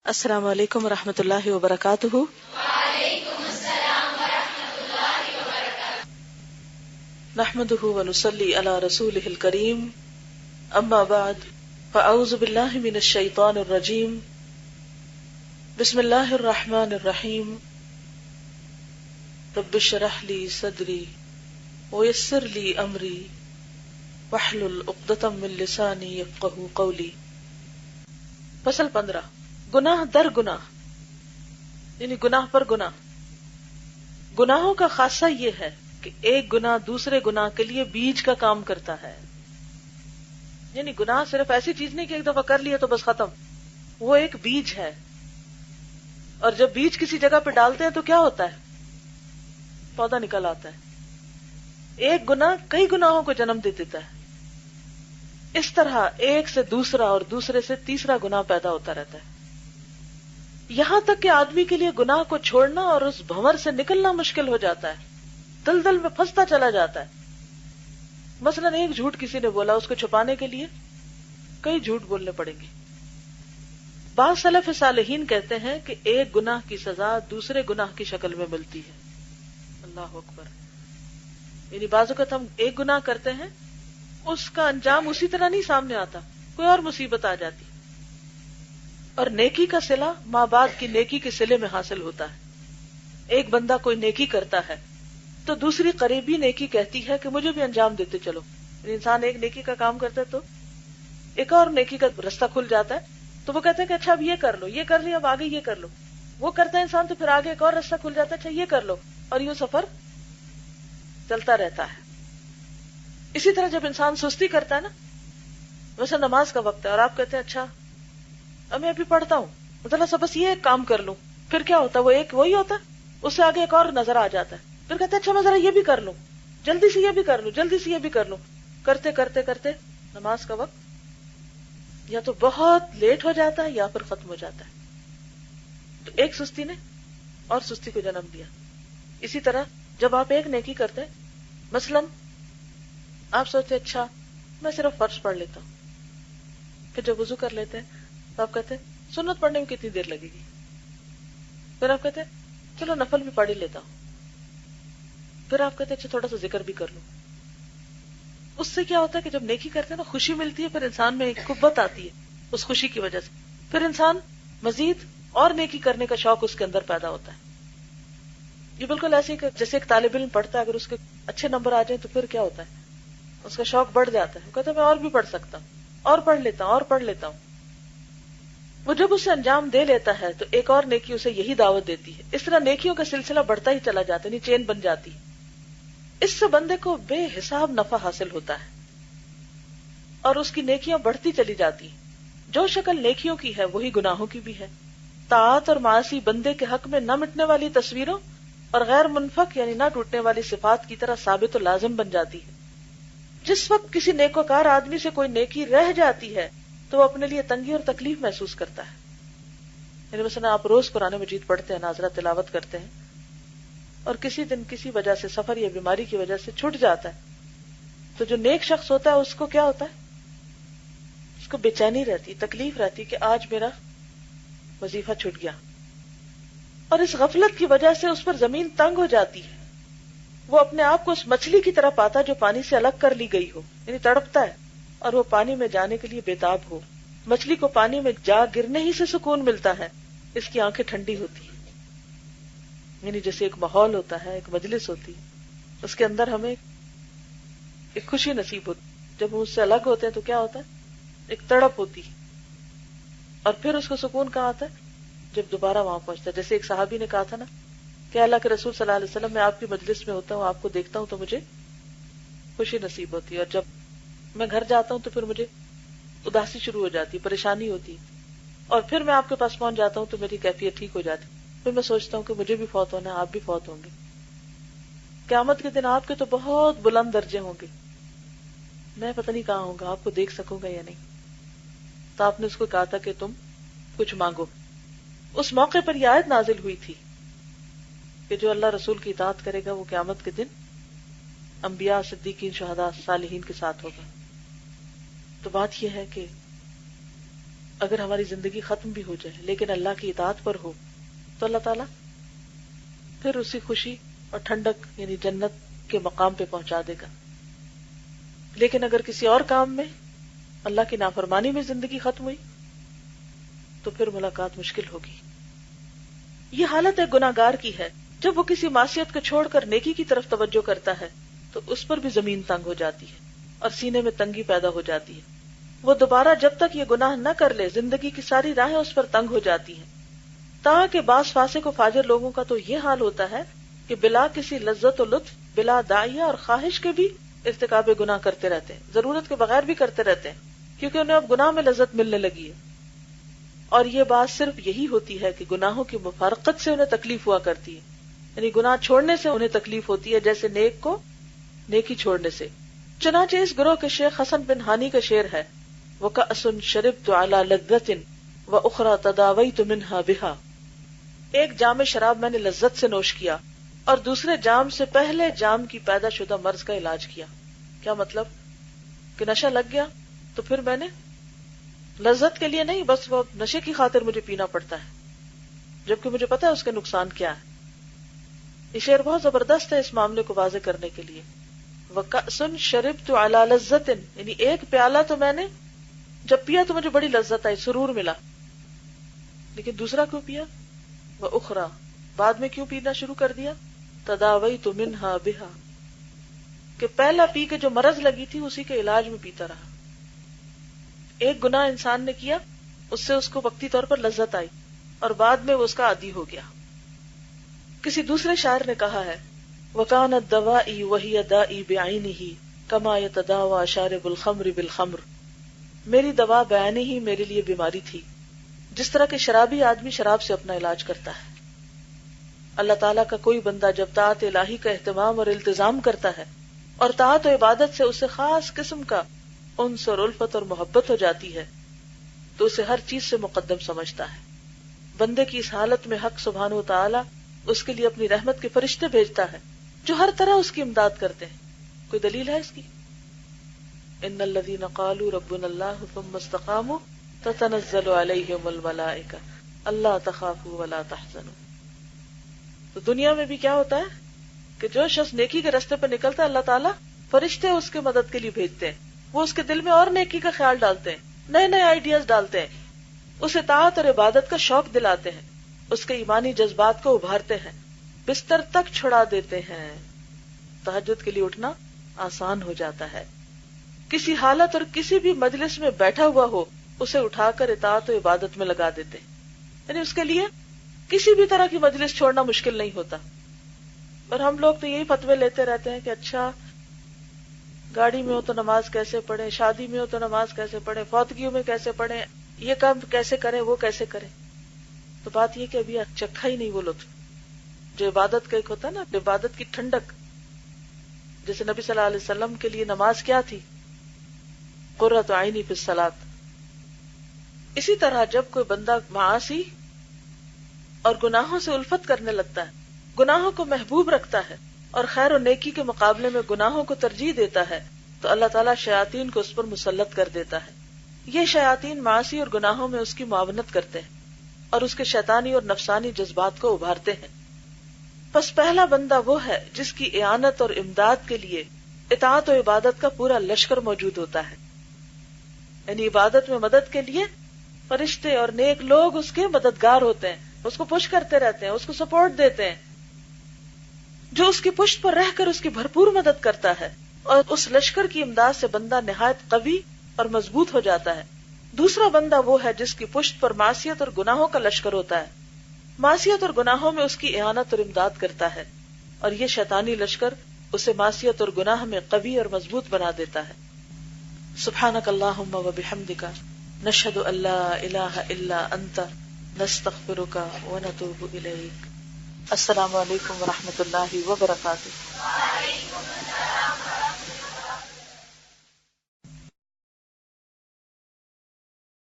السلام علیکم ورحمۃ اللہ وبرکاتہ۔ وعلیکم السلام ورحمۃ اللہ وبرکاتہ۔ نحمده ونصلی علی رسولہ الکریم، اما بعد فاعوذ باللہ من الشیطان الرجیم، بسم اللہ الرحمن الرحیم، رب اشرح لی صدری ویسر لی امری واحلل عقدۃ من لسانی یفقہوا قولی۔ فصل 15، گناہ در گناہ، یعنی گناہ پر گناہ۔ گناہوں کا خاصہ یہ ہے کہ ایک گناہ دوسرے گناہ کے لیے بیج کا کام کرتا ہے، یعنی گناہ صرف ایسی چیز نہیں کہ ایک دفعہ کر لیا تو بس ختم، وہ ایک بیج ہے، اور جب بیج کسی جگہ پہ ڈالتے ہیں تو کیا ہوتا ہے؟ پودا نکل آتا ہے۔ ایک گناہ کئی گناہوں کو جنم دے دیتا ہے، اس طرح ایک سے دوسرا اور دوسرے سے تیسرا گناہ پیدا ہوتا رہتا ہے، یہاں تک کہ آدمی کے لیے گناہ کو چھوڑنا اور اس بھنور سے نکلنا مشکل ہو جاتا ہے، دلدل میں پھنستا چلا جاتا ہے۔ مثلا ایک جھوٹ کسی نے بولا، اس کو چھپانے کے لیے کئی جھوٹ بولنے پڑیں گے۔ بعض سلف صالحین کہتے ہیں کہ ایک گناہ کی سزا دوسرے گناہ کی شکل میں ملتی ہے۔ اللہ اکبر، یعنی بعض اوقات ہم ایک گناہ کرتے ہیں، اس کا انجام اسی طرح نہیں سامنے آتا، کوئی اور مصیبت آ جاتی، اور نیکی کا صلہ ماں باپ کی نیکی کے صلے میں حاصل ہوتا ہے۔ ایک بندہ کوئی نیکی کرتا ہے تو دوسری قریبی نیکی کہتی ہے کہ مجھے بھی انجام دیتے چلو۔ انسان ایک نیکی کا کام کرتا ہے تو ایک اور نیکی کا رستہ کھل جاتا ہے، تو وہ کہتے ہیں کہ اچھا اب یہ کر لو، یہ کر لیا، اب آگے یہ کر لو۔ وہ کرتا ہے انسان تو پھر آگے ایک اور رستہ کھل جاتا ہے، اچھا یہ کر لو، اور یہ سفر چلتا رہتا ہے۔ اسی طرح جب انسان سستی کرتا ہے نا، ویسے نماز کا وقت ہے اور آپ کہتے ہیں اچھا اب میں ابھی پڑھتا ہوں، مطلب سب بس یہ ایک کام کر لوں، پھر کیا ہوتا ہے؟ وہ ایک وہی ہوتا ہے، اس سے آگے ایک اور نظر آ جاتا ہے، پھر کہتے ہیں اچھا میں ذرا یہ بھی کر لوں، جلدی سے یہ بھی کر لوں، جلدی سے یہ بھی کر لوں، کرتے کرتے کرتے نماز کا وقت یا تو بہت لیٹ ہو جاتا ہے یا پھر ختم ہو جاتا ہے۔ تو ایک سستی نے اور سستی کو جنم دیا۔ اسی طرح جب آپ ایک نیکی کرتے ہیں، مثلا آپ سوچتے اچھا میں صرف فرض پڑھ لیتا ہوں، پھر جب وضو کر لیتے ہیں تو آپ کہتے ہیں سنت پڑھنے میں کتنی دیر لگے گی، پھر آپ کہتے ہیں چلو نفل بھی پڑھ ہی لیتا ہوں، پھر آپ کہتے ہیں اچھا تھوڑا سا ذکر بھی کر لوں۔ اس سے کیا ہوتا ہے کہ جب نیکی کرتے ہیں نا، خوشی ملتی ہے، پھر انسان میں ایک قوت آتی ہے اس خوشی کی وجہ سے، پھر انسان مزید اور نیکی کرنے کا شوق اس کے اندر پیدا ہوتا ہے۔ یہ بالکل ایسے ہی کہ جیسے ایک طالب علم پڑھتا ہے، اگر اس کے اچھے نمبر آ جائیں تو پھر کیا ہوتا ہے؟ اس کا شوق بڑھ جاتا ہے، وہ کہتا ہے میں اور بھی پڑھ سکتا ہوں، اور پڑھ لیتا ہوں، اور پڑھ لیتا ہوں۔ وہ جب اسے انجام دے لیتا ہے تو ایک اور نیکی اسے یہی دعوت دیتی ہے، اس طرح نیکیوں کا سلسلہ بڑھتا ہی چلا جاتا ہے، یعنی چین بن جاتی ہے۔ اس سے بندے کو بے حساب نفع حاصل ہوتا ہے اور اس کی نیکیاں بڑھتی چلی جاتی ہیں۔ جو شکل نیکیوں کی ہے وہی گناہوں کی بھی ہے۔ طاعت اور معاصی بندے کے حق میں نہ مٹنے والی تصویروں اور غیر منفک یعنی نہ ٹوٹنے والی صفات کی طرح ثابت و لازم بن جاتی ہے۔ جس وقت کسی نیکوکار آدمی سے کوئی نیکی رہ جاتی ہے تو وہ اپنے لیے تنگی اور تکلیف محسوس کرتا ہے۔ یعنی مثلا آپ روز قرآن مجید پڑھتے ہیں، ناظرہ تلاوت کرتے ہیں، اور کسی دن کسی وجہ سے، سفر یا بیماری کی وجہ سے چھوٹ جاتا ہے، تو جو نیک شخص ہوتا ہے اس کو کیا ہوتا ہے؟ اس کو بے چینی رہتی، تکلیف رہتی کہ آج میرا وظیفہ چھوٹ گیا، اور اس غفلت کی وجہ سے اس پر زمین تنگ ہو جاتی ہے۔ وہ اپنے آپ کو اس مچھلی کی طرح پاتا جو پانی سے الگ کر لی گئی ہو، یعنی تڑپتا ہے، اور وہ پانی میں جانے کے لیے بےتاب ہو۔ مچھلی کو پانی میں جا گرنے ہی سے سکون ملتا ہے، اس کی آنکھیں ٹھنڈی ہوتی ہیں۔ یعنی جیسے ایک ماحول ہوتا ہے، ایک مجلس ہوتی ہے، اس کے اندر ہمیں ایک خوشی نصیب ہوتی، جب ہم اس سے الگ ہوتے ہیں تو کیا ہوتا ہے؟ ایک تڑپ ہوتی ہے، اور پھر اس کو سکون کہاں آتا ہے؟ جب دوبارہ وہاں پہنچتا ہے۔ جیسے ایک صحابی نے کہا تھا نا کہ اللہ کے رسول صلی اللہ علیہ وسلم، میں آپ کی مجلس میں ہوتا ہوں، آپ کو دیکھتا ہوں تو مجھے خوشی نصیب ہوتی ہے، اور جب میں گھر جاتا ہوں تو پھر مجھے اداسی شروع ہو جاتی، پریشانی ہوتی، اور پھر میں آپ کے پاس پہنچ جاتا ہوں تو میری کیفیت ٹھیک ہو جاتی، پھر میں سوچتا ہوں کہ مجھے بھی فوت ہونا ہے، آپ بھی فوت ہوں گے، قیامت کے دن آپ کے تو بہت بلند درجے ہوں گے، میں پتہ نہیں کہاں ہوں گا، آپ کو دیکھ سکوں گا یا نہیں۔ تو آپ نے اس کو کہا تھا کہ تم کچھ مانگو۔ اس موقع پر یہ آیت نازل ہوئی تھی کہ جو اللہ رسول کی اطاعت کرے گا وہ قیامت کے دن انبیاء، صدیقین، شہداء، صالحین کے ساتھ ہوگا۔ تو بات یہ ہے کہ اگر ہماری زندگی ختم بھی ہو جائے لیکن اللہ کی اطاعت پر ہو تو اللہ تعالیٰ پھر اسی خوشی اور ٹھنڈک یعنی جنت کے مقام پہ پہنچا دے گا. لیکن اگر کسی اور کام میں اللہ کی نافرمانی میں زندگی ختم ہوئی تو پھر ملاقات مشکل ہوگی. یہ حالت ایک گناہگار کی ہے. جب وہ کسی معصیت کو چھوڑ کر نیکی کی طرف توجہ کرتا ہے تو اس پر بھی زمین تنگ ہو جاتی ہے اور سینے میں تنگی پیدا ہو جاتی ہے. وہ دوبارہ جب تک یہ گناہ نہ کر لے زندگی کی ساری راہیں اس پر تنگ ہو جاتی ہیں. تاکہ بعض فاسق و فاجر لوگوں کا تو یہ حال ہوتا ہے کہ بلا کسی لذت و لطف، بلا داعیہ اور خواہش کے بھی ارتکاب گناہ کرتے رہتے ہیں، ضرورت کے بغیر بھی کرتے رہتے ہیں، کیونکہ انہیں اب گناہ میں لذت ملنے لگی ہے. اور یہ بات صرف یہی ہوتی ہے کہ گناہوں کی مفارقت سے انہیں تکلیف ہوا کرتی ہے، یعنی گناہ چھوڑنے سے انہیں تکلیف ہوتی ہے جیسے نیک کو نیکی چھوڑنے سے. چنانچہ اس گروہ کے شیخ حسن بن ہانی کا شعر ہے وَكَأْسٌ شَرِبْتُ عَلَى لَذَّةٍ وَأُخْرَى تَدَاوَيْتُ مِنْهَا بِهَا. ایک جام شراب میں نے لذت سے نوش کیا اور دوسرے جام سے پہلے جام کی پیدا شدہ مرض کا علاج کیا. کیا مطلب کہ نشہ لگ گیا تو پھر میں نے لذت کے لیے نہیں، بس وہ نشے کی خاطر مجھے پینا پڑتا ہے جبکہ مجھے پتا ہے اس کے نقصان کیا ہے. یہ شعر بہت زبردست ہے اس معاملے کو واضح کرنے کے لیے. وَكَأْسٌ شَرِبْتُ عَلَى لَذَّةٍ، یعنی ایک پیالہ تو میں نے جب پیا تو مجھے بڑی لذت آئی، سرور ملا، لیکن دوسرا کیوں پیا؟ وَأُخْرَى، بعد میں کیوں پینا شروع کر دیا؟ تَدَاوَيْتُ مِنْهَا بِهَا، کہ پہلا پی کے جو مرض لگی تھی اسی کے علاج میں پیتا رہا. ایک گناہ انسان نے کیا، اس سے اس کو وقتی طور پر لذت آئی اور بعد میں وہ اس کا عادی ہو گیا. کسی دوسرے شاعر نے کہا ہے وَكَانَتْ دَوَائِي وَهِيَ دَائِي بِعَيْنِهِ كَمَا يَتَدَاوَى شَارِبُ الْخَمْرِ بِالْخَمْرِ. میری دوا بعینی ہی میرے لیے بیماری تھی، جس طرح کہ شرابی آدمی شراب سے اپنا علاج کرتا ہے. اللہ تعالیٰ کا کوئی بندہ جب طاعت الہی کا اہتمام اور التزام کرتا ہے اور طاعت و عبادت سے اسے خاص قسم کا انس اور الفت اور محبت ہو جاتی ہے تو اسے ہر چیز سے مقدم سمجھتا ہے. بندے کی اس حالت میں حق سبحانہ و تعالیٰ اس کے لیے اپنی رحمت کے فرشتے بھیجتا ہے جو ہر طرح اس کی امداد کرتے ہیں. کوئی دلیل ہے اس کی؟ ان الذين قالوا ربنا الله ثم استقاموا تتنزل عليهم الملائكة الا تخافوا ولا تحزنوا. تو دنیا میں بھی کیا ہوتا ہے کہ جو شخص نیکی کے راستے پر نکلتا ہے اللہ تعالیٰ فرشتے اس کے مدد کے لیے بھیجتے ہیں، وہ اس کے دل میں اور نیکی کا خیال ڈالتے ہیں، نئے نئے آئیڈیاز ڈالتے ہیں، اسے طاعت اور عبادت کا شوق دلاتے ہیں، اس کے ایمانی جذبات کو ابھارتے ہیں، بستر تک چھڑا دیتے ہیں. تہجد کے لیے اٹھنا آسان ہو جاتا ہے. کسی حالت اور کسی بھی مجلس میں بیٹھا ہوا ہو اسے اٹھا کر اطاعت و عبادت میں لگا دیتے ہیں، یعنی اس کے لیے کسی بھی طرح کی مجلس چھوڑنا مشکل نہیں ہوتا. اور ہم لوگ تو یہی فتوے لیتے رہتے ہیں کہ اچھا گاڑی میں ہو تو نماز کیسے پڑھیں، شادی میں ہو تو نماز کیسے پڑھیں، فوتگیوں میں کیسے پڑھیں، یہ کام کیسے کریں، وہ کیسے کریں. تو بات یہ کہ ابھی چکھا ہی نہیں وہ لطف جو عبادت کا ایک ہوتا ہے نا، عبادت کی ٹھنڈک. جیسے نبی صلی اللہ علیہ وسلم کے لیے نماز کیا تھی؟ قرۃ عینی فی الصلاۃ. اسی طرح جب کوئی بندہ معاصی اور گناہوں سے الفت کرنے لگتا ہے، گناہوں کو محبوب رکھتا ہے اور خیر و نیکی کے مقابلے میں گناہوں کو ترجیح دیتا ہے تو اللہ تعالیٰ شیاطین کو اس پر مسلط کر دیتا ہے. یہ شیاطین معاصی اور گناہوں میں اس کی معاونت کرتے ہیں اور اس کے شیطانی اور نفسانی جذبات کو ابھارتے ہیں. پس پہلا بندہ وہ ہے جس کی اعانت اور امداد کے لیے اطاعت و عبادت کا پورا لشکر موجود ہوتا ہے، یعنی عبادت میں مدد کے لیے فرشتے اور نیک لوگ اس کے مددگار ہوتے ہیں، اس کو پش کرتے رہتے ہیں، اس کو سپورٹ دیتے ہیں، جو اس کی پشت پر رہ کر اس کی بھرپور مدد کرتا ہے، اور اس لشکر کی امداد سے بندہ نہایت قوی اور مضبوط ہو جاتا ہے. دوسرا بندہ وہ ہے جس کی پشت پر معصیت اور گناہوں کا لشکر ہوتا ہے، معصیت اور گناہوں میں اس کی اعانت اور امداد کرتا ہے، اور یہ شیطانی لشکر اسے معصیت اور گناہ میں قوی اور مضبوط بنا دیتا ہے. سبحانک اللہم و بحمدک نشہد ان لا الہ الا انت نستغفرک و نتوب الیک. السلام علیکم و رحمۃ اللہ وبرکاتہ.